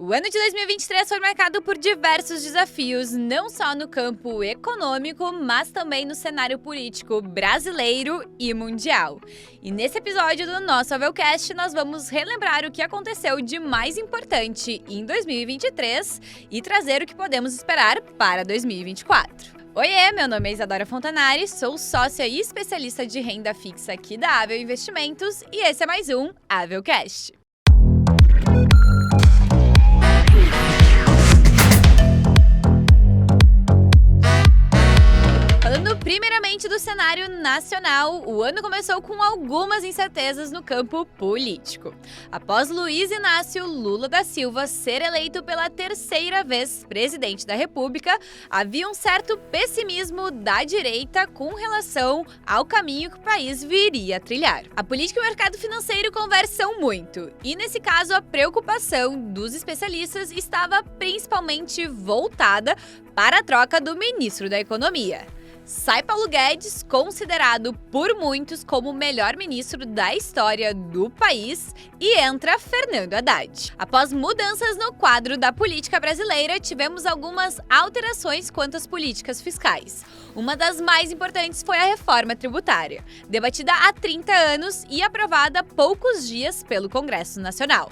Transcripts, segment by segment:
O ano de 2023 foi marcado por diversos desafios, não só no campo econômico, mas também no cenário político brasileiro e mundial. E nesse episódio do nosso Avelcast, nós vamos relembrar o que aconteceu de mais importante em 2023 e trazer o que podemos esperar para 2024. Oiê, meu nome é Isadora Fontanari, sou sócia e especialista de renda fixa aqui da Avel Investimentos e esse é mais um Avelcast. Falando primeiramente do cenário nacional, o ano começou com algumas incertezas no campo político. Após Luiz Inácio Lula da Silva ser eleito pela terceira vez presidente da República, havia um certo pessimismo da direita com relação ao caminho que o país viria a trilhar. A política e o mercado financeiro conversam muito, e nesse caso a preocupação dos especialistas estava principalmente voltada para a troca do ministro da Economia. Sai Paulo Guedes, considerado por muitos como o melhor ministro da história do país, e entra Fernando Haddad. Após mudanças no quadro da política brasileira, tivemos algumas alterações quanto às políticas fiscais. Uma das mais importantes foi a reforma tributária, debatida há 30 anos e aprovada há poucos dias pelo Congresso Nacional.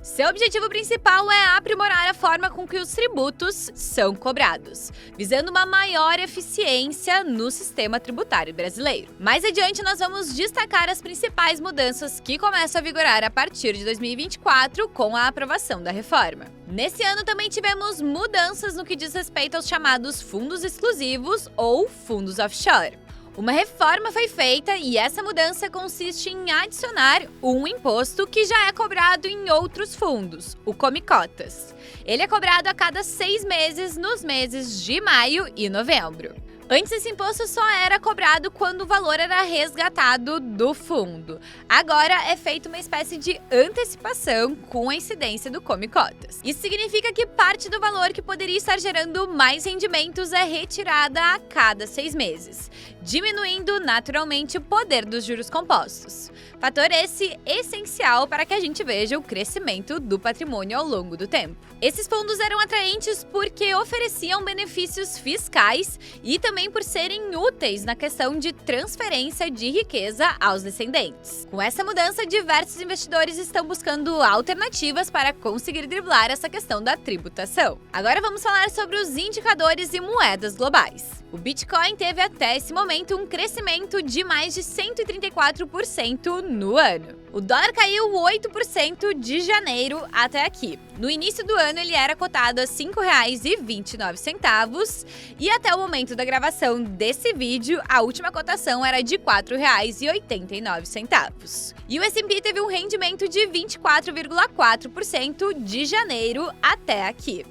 Seu objetivo principal é aprimorar a forma com que os tributos são cobrados, visando uma maior eficiência no sistema tributário brasileiro. Mais adiante, nós vamos destacar as principais mudanças que começam a vigorar a partir de 2024 com a aprovação da reforma. Nesse ano também tivemos mudanças no que diz respeito aos chamados fundos exclusivos ou fundos offshore. Uma reforma foi feita e essa mudança consiste em adicionar um imposto que já é cobrado em outros fundos, o Come-Cotas. Ele é cobrado a cada 6 meses nos meses de maio e novembro. Antes, esse imposto só era cobrado quando o valor era resgatado do fundo. Agora é feita uma espécie de antecipação com a incidência do Come-Cotas. Isso significa que parte do valor que poderia estar gerando mais rendimentos é retirada a cada 6 meses, diminuindo naturalmente o poder dos juros compostos. Fator esse essencial para que a gente veja o crescimento do patrimônio ao longo do tempo. Esses fundos eram atraentes porque ofereciam benefícios fiscais e também por serem úteis na questão de transferência de riqueza aos descendentes. Com essa mudança, diversos investidores estão buscando alternativas para conseguir driblar essa questão da tributação. Agora vamos falar sobre os indicadores e moedas globais. O Bitcoin teve até esse momento um crescimento de mais de 134% no ano. O dólar caiu 8% de janeiro até aqui. No início do ano ele era cotado a R$ 5,29 e até o momento da gravação desse vídeo a última cotação era de R$ 4,89. E o S&P teve um rendimento de 24,4% de janeiro até aqui.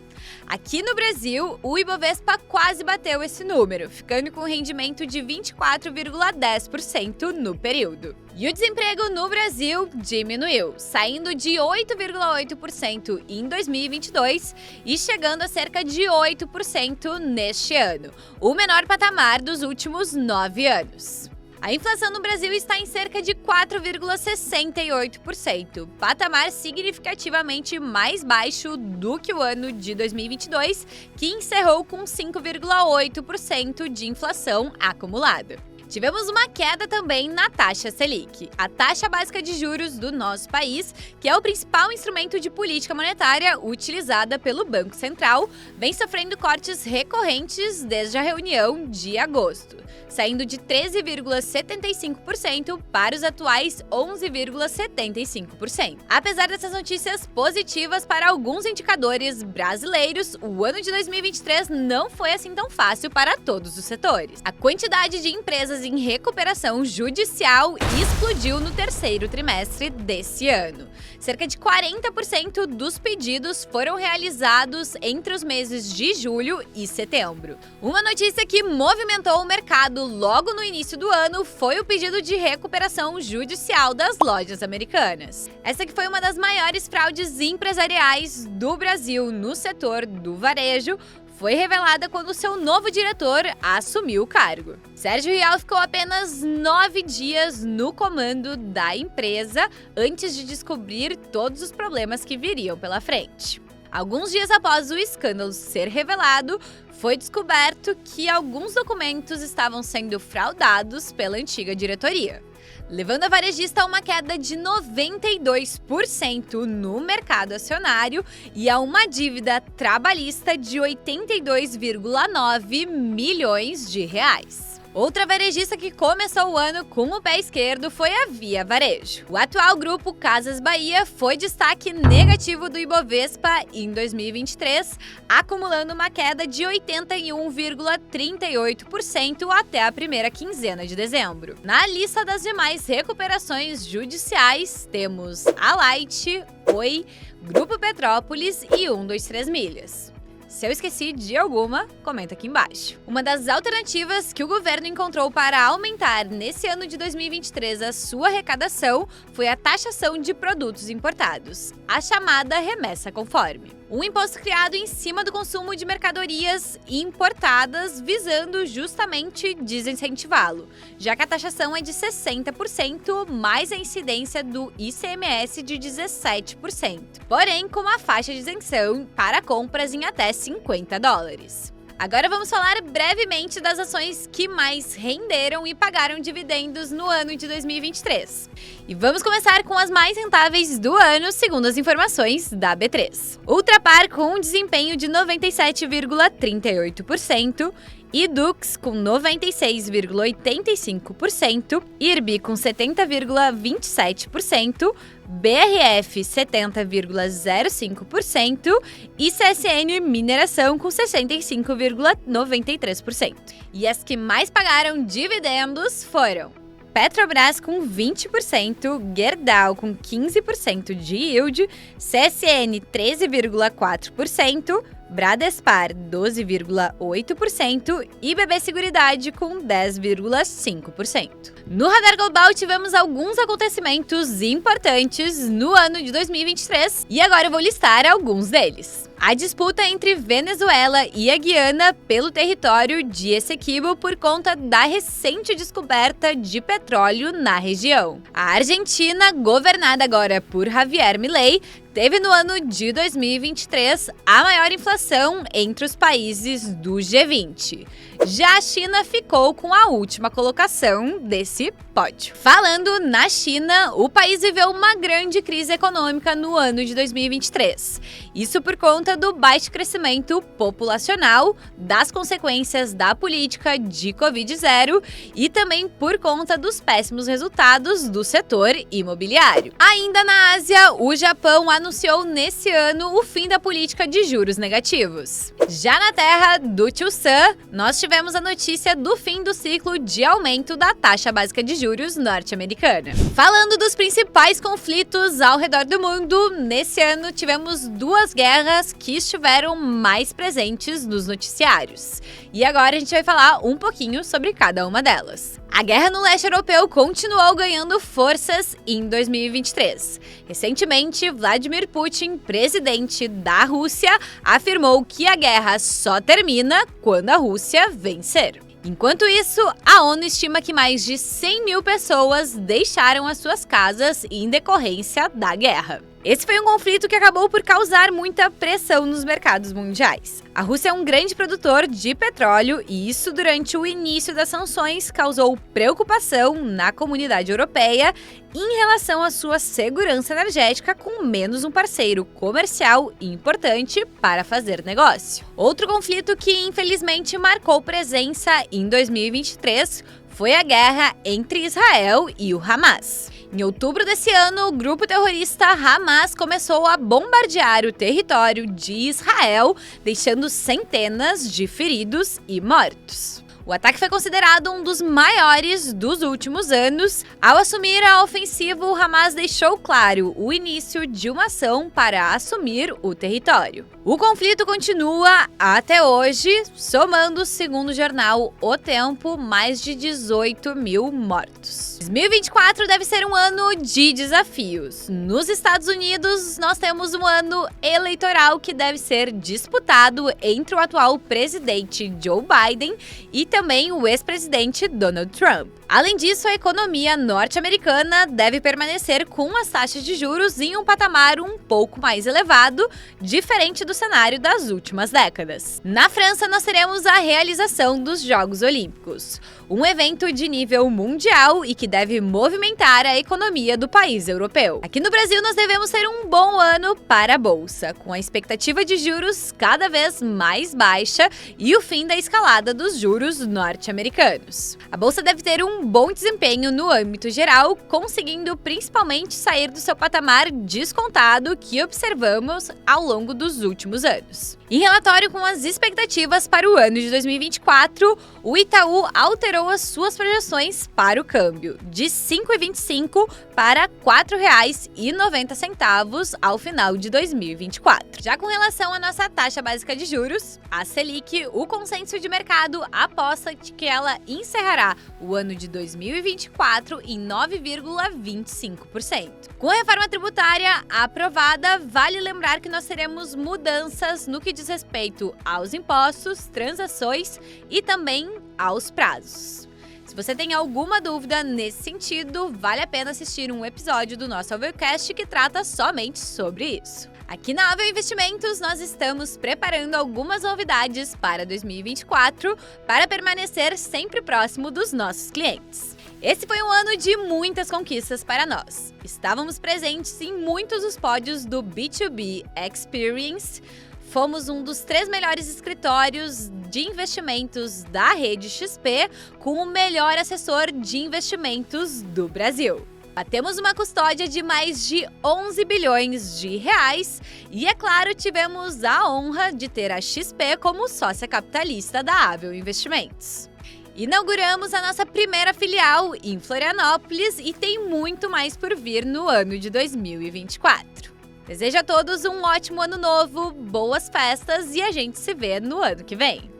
Aqui no Brasil, o Ibovespa quase bateu esse número, ficando com um rendimento de 24,10% no período. E o desemprego no Brasil diminuiu, saindo de 8,8% em 2022 e chegando a cerca de 8% neste ano, o menor patamar dos últimos 9 anos. A inflação no Brasil está em cerca de 4,68%, patamar significativamente mais baixo do que o ano de 2022, que encerrou com 5,8% de inflação acumulada. Tivemos uma queda também na taxa Selic, a taxa básica de juros do nosso país, que é o principal instrumento de política monetária utilizada pelo Banco Central, vem sofrendo cortes recorrentes desde a reunião de agosto, saindo de 13,75% para os atuais 11,75%. Apesar dessas notícias positivas para alguns indicadores brasileiros, o ano de 2023 não foi assim tão fácil para todos os setores. A quantidade de empresas em recuperação judicial explodiu no terceiro trimestre desse ano. Cerca de 40% dos pedidos foram realizados entre os meses de julho e setembro. Uma notícia que movimentou o mercado logo no início do ano foi o pedido de recuperação judicial das lojas americanas. Essa que foi uma das maiores fraudes empresariais do Brasil no setor do varejo, foi revelada quando seu novo diretor assumiu o cargo. Sérgio Rial ficou apenas 9 dias no comando da empresa antes de descobrir todos os problemas que viriam pela frente. Alguns dias após o escândalo ser revelado, foi descoberto que alguns documentos estavam sendo fraudados pela antiga diretoria, levando a varejista a uma queda de 92% no mercado acionário e a uma dívida trabalhista de 82,9 milhões de reais. Outra varejista que começou o ano com o pé esquerdo foi a Via Varejo. O atual grupo Casas Bahia foi destaque negativo do Ibovespa em 2023, acumulando uma queda de 81,38% até a primeira quinzena de dezembro. Na lista das demais recuperações judiciais, temos a Light, Oi, Grupo Petrópolis e 123 Milhas. Se eu esqueci de alguma, comenta aqui embaixo. Uma das alternativas que o governo encontrou para aumentar nesse ano de 2023 a sua arrecadação foi a taxação de produtos importados, a chamada remessa conforme. Um imposto criado em cima do consumo de mercadorias importadas, visando justamente desincentivá-lo, já que a taxação é de 60%, mais a incidência do ICMS de 17%, porém com uma faixa de isenção para compras em até $50. Agora vamos falar brevemente das ações que mais renderam e pagaram dividendos no ano de 2023. E vamos começar com as mais rentáveis do ano, segundo as informações da B3. Ultrapar com um desempenho de 97,38%, Edux com 96,85%, IRB com 70,27%, BRF 70,05% e CSN Mineração com 65,93%. E as que mais pagaram dividendos foram Petrobras com 20%, Gerdau com 15% de yield, CSN 13,4%, Bradespar 12,8% e BB Seguridade com 10,5%. No radar global tivemos alguns acontecimentos importantes no ano de 2023 e agora eu vou listar alguns deles. A disputa entre Venezuela e a Guiana pelo território de Essequibo por conta da recente descoberta de petróleo na região. A Argentina, governada agora por Javier Milei, teve no ano de 2023 a maior inflação entre os países do G20. Já a China ficou com a última colocação desse pódio. Falando na China, o país viveu uma grande crise econômica no ano de 2023. Isso por conta do baixo crescimento populacional, das consequências da política de Covid-0 e também por conta dos péssimos resultados do setor imobiliário. Ainda na Ásia, o Japão anunciou nesse ano o fim da política de juros negativos. Já na terra do Tio Sam, nós tivemos a notícia do fim do ciclo de aumento da taxa básica de juros norte-americana. Falando dos principais conflitos ao redor do mundo, nesse ano tivemos duas guerras que estiveram mais presentes nos noticiários. E agora a gente vai falar um pouquinho sobre cada uma delas. A guerra no leste europeu continuou ganhando forças em 2023. Recentemente, Vladimir Putin, presidente da Rússia, afirmou que a guerra só termina quando a Rússia vencer. Enquanto isso, a ONU estima que mais de 100 mil pessoas deixaram as suas casas em decorrência da guerra. Esse foi um conflito que acabou por causar muita pressão nos mercados mundiais. A Rússia é um grande produtor de petróleo e isso, durante o início das sanções, causou preocupação na comunidade europeia em relação à sua segurança energética, com menos um parceiro comercial importante para fazer negócio. Outro conflito que infelizmente marcou presença em 2023 foi a guerra entre Israel e o Hamas. Em outubro desse ano, o grupo terrorista Hamas começou a bombardear o território de Israel, deixando centenas de feridos e mortos. O ataque foi considerado um dos maiores dos últimos anos. Ao assumir a ofensiva, o Hamas deixou claro o início de uma ação para assumir o território. O conflito continua até hoje, somando, segundo o jornal O Tempo, mais de 18 mil mortos. 2024 deve ser um ano de desafios. Nos Estados Unidos, nós temos um ano eleitoral que deve ser disputado entre o atual presidente Joe Biden e também o ex-presidente Donald Trump. Além disso, a economia norte-americana deve permanecer com as taxas de juros em um patamar um pouco mais elevado, diferente do cenário das últimas décadas. Na França, nós teremos a realização dos Jogos Olímpicos, um evento de nível mundial e que deve movimentar a economia do país europeu. Aqui no Brasil, nós devemos ter um bom ano para a Bolsa, com a expectativa de juros cada vez mais baixa e o fim da escalada dos juros norte-americanos. A Bolsa deve ter um bom desempenho no âmbito geral, conseguindo principalmente sair do seu patamar descontado que observamos ao longo dos últimos anos. Em relatório com as expectativas para o ano de 2024, o Itaú alterou as suas projeções para o câmbio, de R$ 5,25 para R$ 4,90 ao final de 2024. Já com relação à nossa taxa básica de juros, a Selic, o consenso de mercado aposta de que ela encerrará o ano de 2024 em 9,25%. Com a reforma tributária aprovada, vale lembrar que nós teremos mudanças no que diz respeito aos impostos, transações e também aos prazos. Se você tem alguma dúvida nesse sentido, vale a pena assistir um episódio do nosso Avelcast que trata somente sobre isso. Aqui na Avel Investimentos, nós estamos preparando algumas novidades para 2024 para permanecer sempre próximo dos nossos clientes. Esse foi um ano de muitas conquistas para nós. Estávamos presentes em muitos dos pódios do B2B Experience. Fomos um dos 3 melhores escritórios de investimentos da rede XP, com o melhor assessor de investimentos do Brasil. Batemos uma custódia de mais de 11 bilhões de reais e, é claro, tivemos a honra de ter a XP como sócia capitalista da Avel Investimentos. Inauguramos a nossa primeira filial em Florianópolis e tem muito mais por vir no ano de 2024. Desejo a todos um ótimo ano novo, boas festas e a gente se vê no ano que vem.